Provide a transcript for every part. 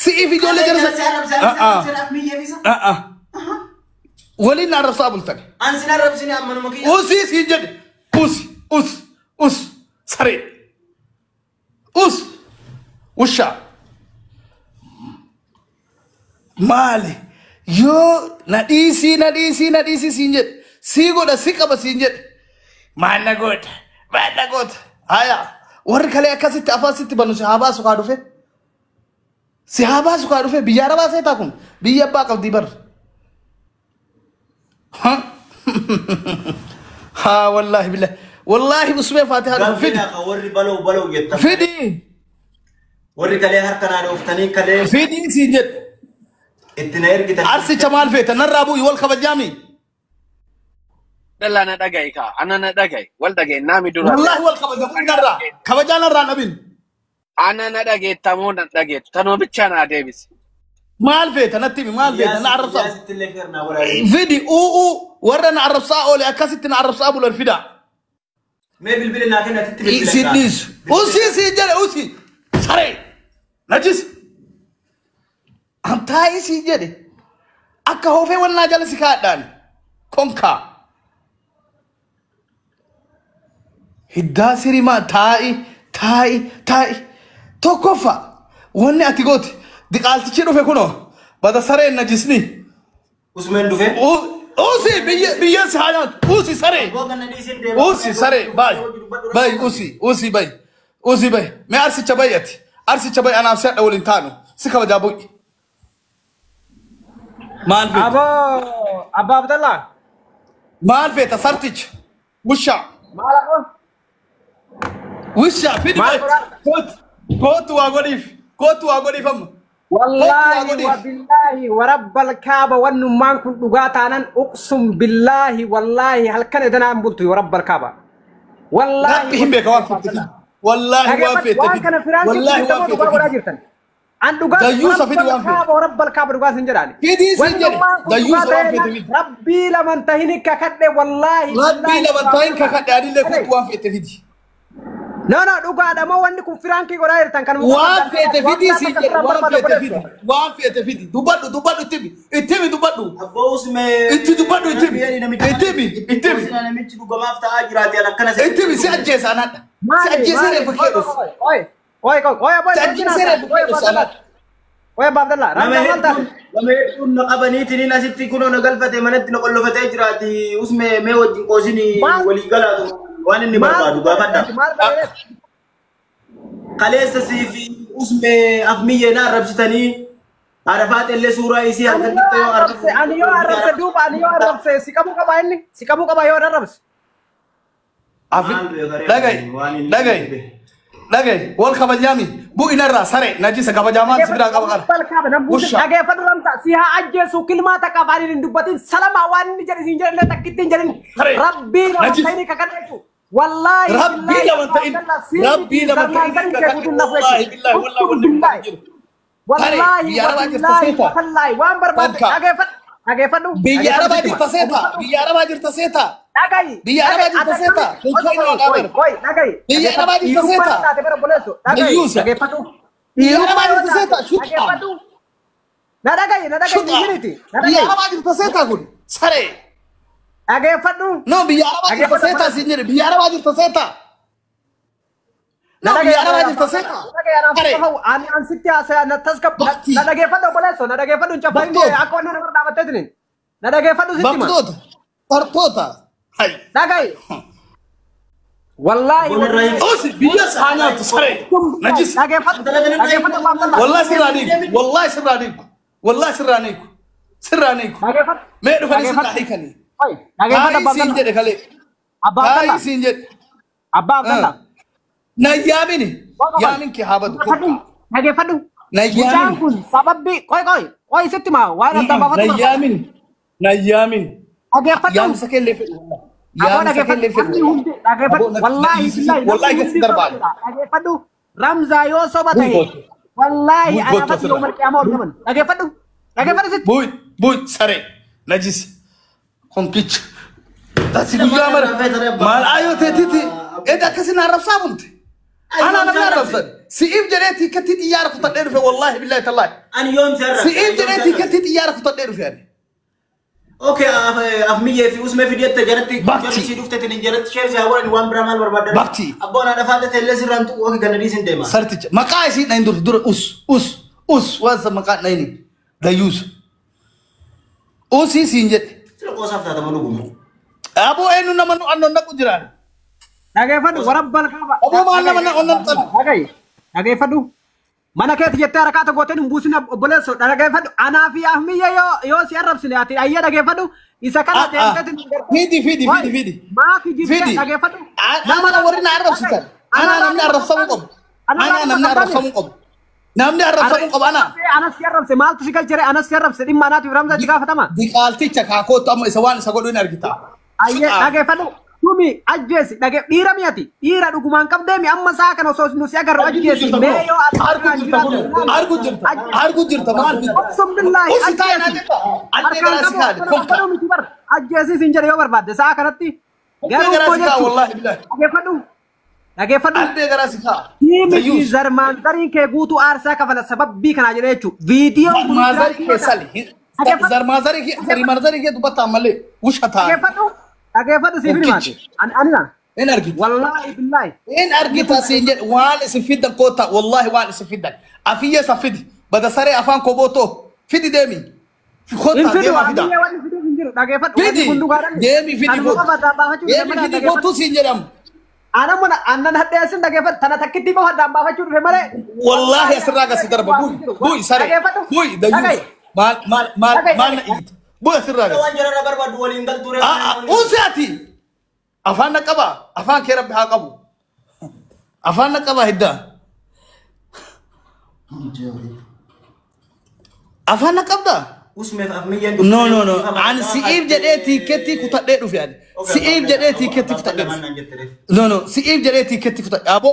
سي في جولة جلسة ولي نعرف صابل تاني أنسنا ربسني أمانو مكيا أوسي سيجد أوس سري وشا مالي يو نديسي سينجد سيغو دا سيكا بسينجد ما نغوت هيا ورك عليها كاسي تافاسي تبانو سحابا سكارو في بيجارة باسي تاكم بيجابا قل ديبر ها والله بالله والله بسمي فاتحة فيدي وري بلو جتا فيدي وري كلي هركنا دوفتني كلي فيدي سيجد اتنير كده عرسي جمال فيت نرابو يول خبجامي دلا ندغاي كا انا ندغاي والدغاي نامي دورا والله والخبجامي نرا خبجانا را نبين انا ندغاي تمو ندغاي تنو بيتشانا ديبس مال فيت نتيمي مال فيت نعرف صاحب فيدي ورا نعرف صاحب ولا كاسيت نعرف صاحب ولا الفدا ما بالبل ناكنا تتبل سيديس اوسي سيجل اوسي سري نجس انتاي سيجل اكا هو في ولا جلس كادان كونكا هداسري ما تاي توكوفا وني اتيغوتي دي قالت شنو في كنو بدا سري نجسني عثمان دوفي اوسي بيس حالات اوسي سري باي اوسي باي ما ارسي تشبايتي انا افسد اول انتانو سكا جابوي مان في ابا عبد الله مان في تصرتج وشا في دي كوت واغونيف ام والله وبالله ورب الكعبة والنمان كنت قاتانا أقسم بالله والله هل كان إذا نعم بلتو ورب الكعبة والله ربهم بك وافت والله وافت والله عند رب الكعبة ورب الكعبة رقاس انجراني في دي سنجري ربي لمن تهينك كده والله ربي لمن تهينك كده أدي لك كنت وافت فيدي No, duga ada mau wani ku Frankie ko rair tan kan mo. Wa fete fidi si wa fete fidi. Dubadu tibi. Itimi dubadu. Abos me. Itu dubadu itimi. Itimi. Na michi duga mafta ajirati ala kana se. Itimi si ajje sanata. Si ajje sere fakiro. Oi boy. Si ajje sere fakiro sanata. Oi Abdallah. Lama yetun naqabani tini nasitti kuno nagalfate manatti naqollofate ajirati usme me wajin qosini wali galatu. وانا اللي بربادو قابلنا قليسة في اسمه أفمية نار ربستني عرفات اللي سورة يسي أنا يو عرفت دوب أنا يو عرفت سكابو كبا يو عرفت لقي والخبجامي بو إنرا سري نجيس خبجامان سبرا قبقر وش أجا فدرم تأسيها أجلسوا كلمات كبارين ندبتين سلام أوان نجري سنجر لا تكتين جرين ربي لما تيني ككنيكو والله ربي لما تين والله وان برباد أجا فدو بيارا باجر تسيتا بيارا باجر تسيتا Agak fadu. No biara wajib terseta sendiri. Biara wajib terseta. No biara wajib terseta. Ani ansitia saya nataskap. Nada agak fadu boleh so. Nada agak fadu capai ini. Aku anu nomor dapat tetin. Nada agak fadu sih cuma. Betul. Tertota. Hai. Nagai. Wallahi. Oh si bias hanya tu sare. Najis. Agak fadu. Agak fadu makan. Wallahi sirani. Agak fadu. Me do fani sitahi kali. Oi, nagay sinjed kali. Abba sinjed. Abba. Na yamin ki habadu. Nagay fadu. Na yamin. Sabab bi. Koi setima. Wala tama fadu. Na yamin. Nagay fadu. Yam sakel lefe. Nagay fadu. Wallahi kasi darbal. Nagay fadu. Ramza yo sobatay. Wallahi ana fadu umar kiamol kaman. Nagay fadu sit. Boy, sare. Najis. Kompich. Tasi guyamar. Mal ayo tetiti. Eda kasi naraf sabunti. Ana naraf sabunti. سئيف جريتي كتي تيارك تطير في والله بالله تالله أنا يوم سرّ سئيف جريتي كتي تيارك تطير في يعني أوكي أفمية في اسمه فيديو تجربتي بكتي. شفت تنجرت شيء سأقول إن وان برامال بربادر بكتي. أبونا أنا فاتت اللي سرّنتو وقت كان دي سندما سرتج مقايسي نيندور دور أس واسا مقا نيني دايوس أوسي سينجت تلو قصف هذا منو أبو إنو نمنو أنو نكو جران Dhaggeeffadhu warabbal kaaba. أبو ما أنا من أنو تلو Dhaggeeffadhu. Mana keetti jettee harakaata gooteen hin buusin obboleessoo dhaggeeffadhu. Anaa fi ahmiyya yoo si arrabsine ati ayyee dhaggeeffadhu. Isa kana deemteetiin فيدي maafi jibbee dhaggeeffadhu. أنا ورينا عرب ستان أنا نمني عرب سمقب أنا نمني عرب سمقب نمني عرب سمقب Anas si arrabse maaltu si galchere anas si arrabse dhimma anaatiif ramsa itti gaafatama. دي قالتي تشاكاكو تام إسوان سقولين أرجيتا Ayyee dhaggeeffadhu. Tumi ajjeesi dhiira miyati dhiira dhugumaan qabdeemi amma saa kana osoo nu si agarru ajjeesi mee yoo أرجو جرتا ما في Qosum billahi ajjeesi. Ajjeesi sin jedhe yoo barbaadde saa kanatti. والله بالله Dhaggeeffadhu. أنت جراسكا Tiimii zarmaan zarii kee guutuu aarsaa kafala sababbii kana jedhee jechuudha. Viidiyoo مازاري كسالي زرمازاري كي تبطل ملي وش هتا Dhaggeeffadhu siif himaati. Anina. إن أرجيت Wallahi billahi. إن أرجيت سينجر وان سفيدا كوتا والله وان سفيدا أفيا سفيد بدأ سري أفان كوبوتو فيدي ديمي في خطة ديما فيدا فيدي ديمي فيدي كوت ديمي فيدي كوتو سينجرام Ana mana anan hadde asin dhaggeeffadhu tana takkitti koo haddaan baafachuu dhufe malee. والله أسرع سيدر بوي سري بوي دايوس ما نقيت بوي أسرع وان جرى برباد ولين دل توري أوساتي أفان نكبا أفان كرب هاكبو أفان نكبا هدا أفان نكبا اسمه أفمية نو عن سئيف جديتي كتي كتديرو في هذا سئيف جديتي كتي كتديرو نو سئيف جديتي كتي كتديرو أبو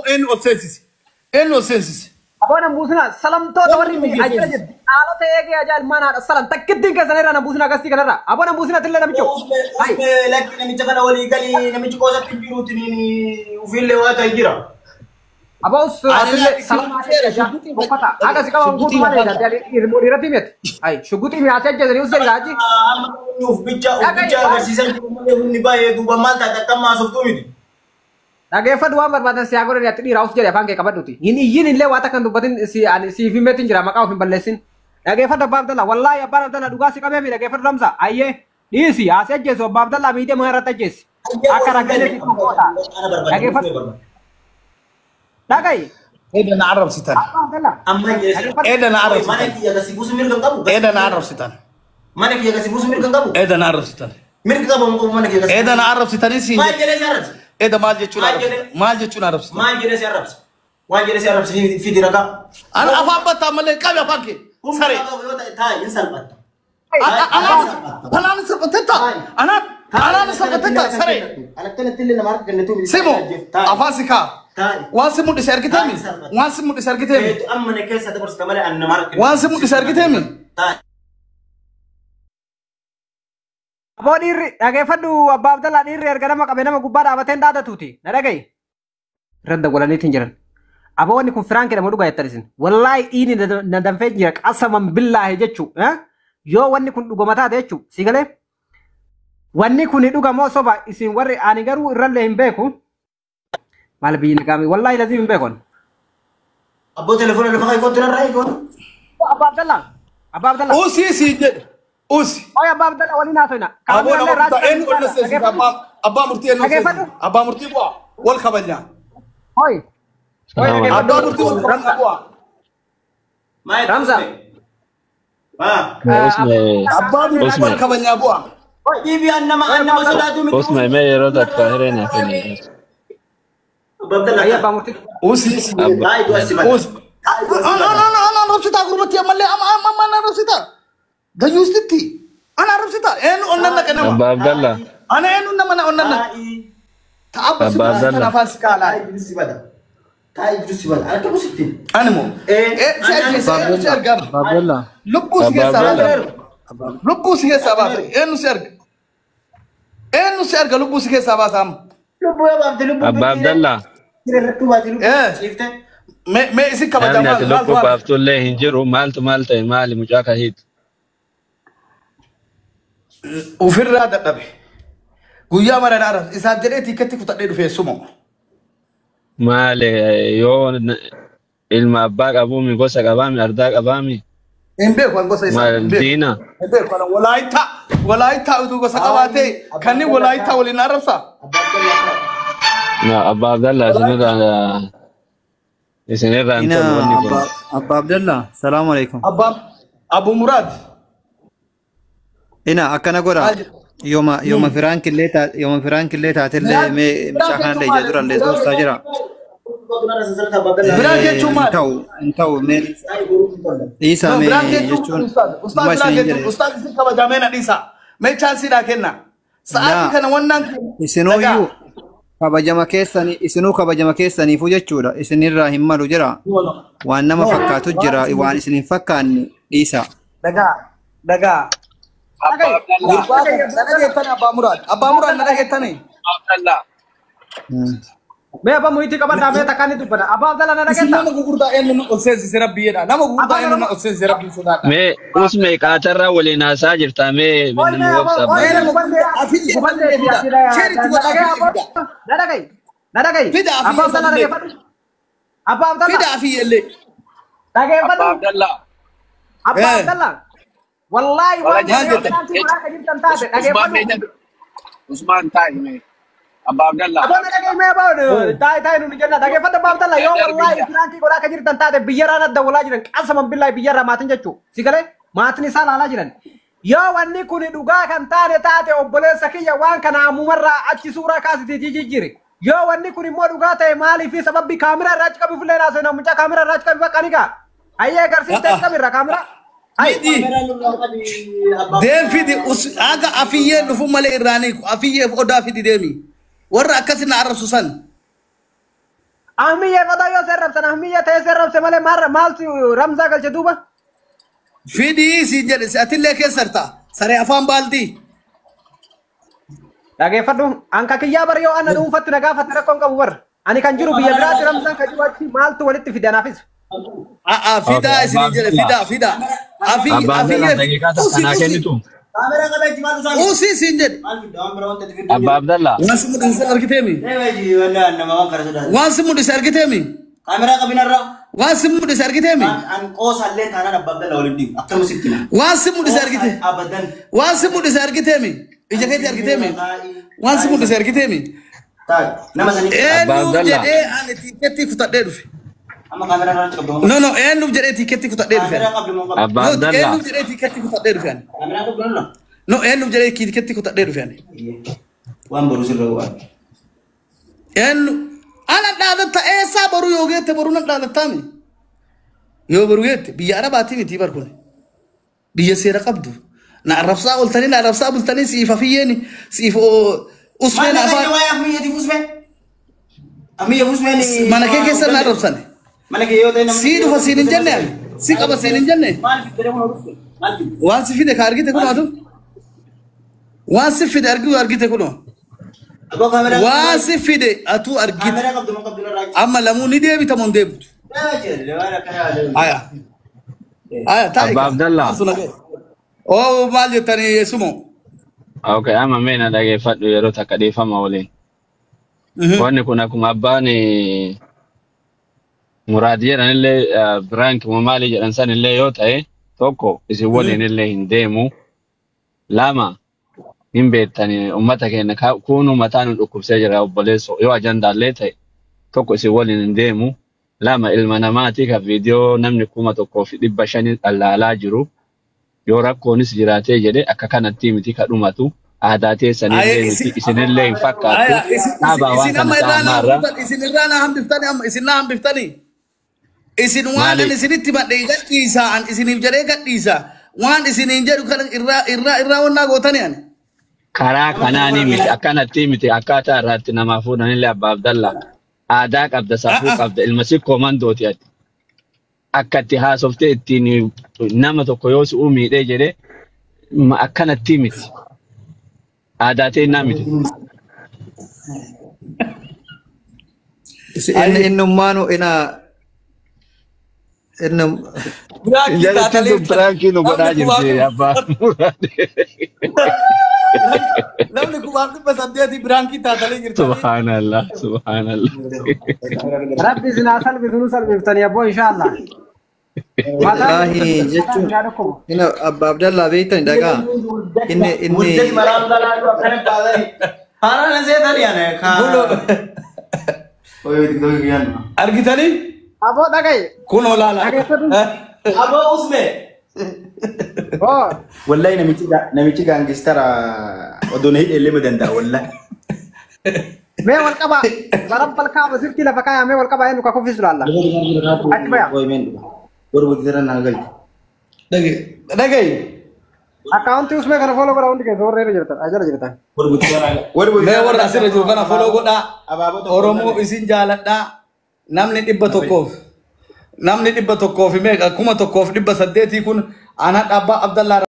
إن أوسيسيس Abona busna salam to tawari mi ajira jid alo te ege ajal mana salam takkitti ke sanera na busna gasti kanara abona busna tille na bicho اسمه لكن نمي تكنا ولي قالي نمي تكوزا تنجرو تنيني وفي اللي واتا يجرا abos atille salam ajira bokata aga sikawa gutu male da dali irmori ratimet ai shuguti mi ase jadri usel gaji نوف بيتشا وبيتشا غسيسان كمالي باي دوبا مالتا تكما سفتومي dhaggeeffadhu waan barbaadan si agora ati dhiira of jedhe afaan kee qabadhuti yin illee waata kan dubbatin si fi meetin jira maqaa of hin balleessin dhaggeeffadhu abbaa abdalla wallaahi abbaan abdalla dhugaa si qabee mi dhaggeeffadhu ramsa ayyee dhiisi asii ajjeesu abbaa abdalla miidhee maa irratti ajjeesi akka raggalee fi qoqqoodha dhaggeeffadhu dhagayi إذا نعرف ستان abbaa abdalla أما إذا نعرف ستان مالك يا غسي بوس ميركن قبو إذا نعرف ستان مالك يا غسي بوس ميركن قبو إذا نعرف ستان ميركن قبو مالك يا غسي إذا نعرف ستان إيش ما جري سيارات إذا ما جت شو نعرف ستان ما جري سيارات وان جري سيارات في درجة أنا أفهم بتعمل كم أفهم كي سري تاي إنسان بات أنا نسبتها أنا نسبتها سري أنا كنا تلي نمارك كنا تومي سيمو أفهم سكا تاي واسمو دسر كتامي واسمو دسر كتامي أما نكيس هذا برس كمال أن نمارك واسمو دسر كتامي تاي aboo dhiirri dhaggeeffadhu abbaa abdalla dhiirri erga nama qabe nama gubbaa dhaabateen dhaadatuuti na dhagayi irratti golaniitiin jiran aboo wanni kun firaan kedhamu dhugaa jettanisin wallaahi dhiini na danfee jira qasaman billaahi jechuu yoo wanni kun dhugama taate jechuu si galee wanni kun dhugamoo soba isin warri ani garuu irrallee hin beeku maal biyyi nagaami wallaahi lazim hin beekon أبو تلفون اللي فقط يقول ترى رأيك abbaa abdalla أوسي سيد أوسي oya abbaa abdalla waliin haasofna أبو نبض إن ولا سيد أبا مرتي إنه سيد أبا مرتي بوا والخبرنا hoy أبا مرتي والخبرنا بوا ما رمزة. أبا مرتي والخبرنا بوا إيبي أنما صلاتو من اسمع ما يرد القاهرة فيني ببدل ayah abbaa murti أوسي هاي دو أسيبان أوسي أنا رفسيتا غربتي أمالي أنا رفسيتا ده يوستي أنا رفسيتا إن أننا كنا أبا عبد الله أنا إن أننا أننا تعب أبا عبد الله. أنا فاسك على هاي جلسي بدا هاي جلسي بدا أنا كم ستين أنا مو سير قام Abdullah. لبوس أبا هي عبد سبعة الله. لبوس هي سبعة إنه سير لبوس هي سبعة سام لبو يا بابد لبو أبا عبد الله. رتوبات لبو إيه. شفته me isi kaba namni jamaa ati maal lubbuu tuan baaftullee hin jiru maaltu maal ta'e maali mucaa kahiitu ufirraa dadhabe guyyaa mara dhaara isaaf jedhee tiiketti kutadhee dhufee sumo maali yoo ilma abbaa qabuumi gosa qabaami ardaa qabaami hin beeku an gosa isaa maal hin beeku diina hin beeku an walaayittaa utuu gosa qabaatee kanni walaayittaa waliin arrabsa abbaa abdallaa isinirraa hin tolu wanni kun Abba Abdallah, salamu alaikum. Abu Murad Ina akkana godha. Yooma firaan killee taatellee mee mucaa kanallee ija dura illee doorsaa jira. Biraan jechuun maal? Hin ta'u mee dhiisaa mee jechuun Ustaaz isin kabajamee na dhiisa. Mee chaansiidhaa kenna. Sa'aatii kana wannaan isinooyyuu isinuu kabajama keessaniifu jechuudha. Isinirraa hin malu jira. Waan nama fakkaatu jira. Waan isin hin fakkaanne dhiisa. Dagaa. Abbaa Murad na dhageettanii. Mee abba muhitii qabadhaa mee takkaan ni dubbata. Abbaa Abdallah na dhageetta. Nama gurguddaa eenyu na obseensise rabbiidha. Nama gurguddaa eenyu na obseensise rabbii sodaadha. mee usmee qaatarraa waliin haasaa jirta mee binni nu wabsaa Fidaa fi yellee. Abba Abdallah. Wallahi Usman ta'i Abba Abdallah. Abang ada game apa? Tai nu jenna. Dage fadda Abba Abdallah yo wallahi Franki goda ka jirtan taate biyyara nadda wala jiran qasam billahi biyyara maatin jechu. Sigale maatin isa lala jiran. Yo wanni kuni dhugaa kan taate obboleessa kiyya waan kana amumarra achi suura kaasiti jijjiire. Yo wanni kuni immoo dhugaa ta'e maaliif sababbi kaamera irraa achi qabi fulee raasee namucha kaamera irraa achi qabi baqqaniga. Ayyee agarsiiste kamirra kaamera. Deemfidi aga afiyyee dhufu malee irraanii afiyyee odaa fidi deemi. Warra akkasina arrabsu san. Ahmiyyee odaa yoo serrabsan ahmiyyee ta'ee serrabse malee maaltu ramzaa galche duuba. Fidi si jedhe si atillee keessarta saree afaan baaltii. Dhageeffadhu anka kiyyaa bar yoo ana dhuunfatti na gaafatti rakkoon qabu bar. Ani kan jiru biyya biraatti ramzaan kan jiru achi maaltu walitti fide anaafis. Fida isin jedhe fida. Usi sin jedhe. Abba Abdallah Wansi mudhisa argiteemi. Wansi mudhisa argiteemi. Kamera kabinarra. Wansi mudhisa argiteemi. An qoosallee taanaan Abba Abdallah waliin dhiibu. Akkama sittina. Wansi mudhisa argite. Abadan. Wansi mudhisa argiteemi. Ija keetti argiteemi. Wansi mudhisa argiteemi. Nama sanii. Eenyu jedhee ani tiketti kutadhee dhufe. Amma kamera irraa qabdu. No eenyu jedhee tiketti kutadhee dhufe. Abba Abdallah Eenyu jedhee tiketti kutadhee dhufe. Kamera qabdu. No eenyu jedhee tiketti kutadhee dhufe. Waan boru sirra waan. Eenyu ana dhaadatta eessaa boru yoo geette boru nan dhaadattaami. Yoo boru geette biyya Arabaati miti bar kun. Biyya seera qabdu. Na arrabsaa oltanii na arrabsaa bultanii siif afiyyeeni siif usmeen afaan. Mana kee keessa na arrabsane. Si dhufa siin hin jenne si qaba siin hin jenne. Waan si fide ka argite kunoo atu. Waan si fide argite kunoo. Waan si fide atu argite. Amma lamuu ni deebita moo hin deebitu. Aya taa'e. Abba Abdallah Oo maal jettanii yesumoo. okay amma mee na dhageeffadhu yeroo takka dhiifama waliin wanni kun akkuma abbaan Muraad jedhanillee Frank maali jedhan sanillee yoo ta'e tokko isin waliin illee hin deemu lama hin beektanii ummata keenya kuunu mataan dhukkubsee jira obboleesso yoo ajandaallee ta'e tokko isin waliin hin deemu lama ilma namaati ka viidiyoo namni 1,500 dhallaalaa jiru yoo rakkoonis jiraatee jedhe akka kanatti miti ka dhumatu aadaa teessanillee miti isinillee hin fakkaatu dhaabaa waan kana ta'amarra isin irraa na hambiftanii amma isin na hambiftanii isin waan an isinitti madhee gadhiisaa an isiniif jedhee gadhiisaa waan isiniin jedhu kana irraa wannaa gootanii ani. Karaa kanaanii miti akkanatti miti akkaataa irraatti namaa fuudhanillee Abba Abdallah aadaa qabda safuu qabda ilma sikkoo mandooti ati akkatti haasoftee ittiin nama tokko yoo si'uu miidhee jedhee akkanatti miti aadaa teennaa miti. Innummaanu ina Innam Biraakii Jalattiin taatalee tun biraankiin nu godhaa jirti abbaan muraadee. namni kumaaf 800 biraakii taatalee jirti. Subhanallah, subhanallah. Rabbi isinaa salbisu nu salbiftanii abboo inshallah. wallahi jechuun ina Abba Abdallah beektan dhagaa inni Muddati maraam dalaatu akkana baadani. Haaraan seetan yaane Argitanii? Aboo dhagaye. Kun olaala. Aboo usme. Oh. Wallahi namichi gaangistara odoo na hidhee illee danda'a wallahi. Mee wal qaba. Baram palkaa basirti lafa kaayaa mee wal qaba eenyu ka kufisu laalla. Achi baya. Borbotira naa galchi. Dhagaye. Akkaawuntii usmee kana foloo godha hundi keessa warra jirtan ajala jirtan. Mee warra asirra jiru kana foloo godhaa. Oromoo isin jaaladhaa. Namni 100 namni 100 meeqa 1800 kun ana Abba Abdallah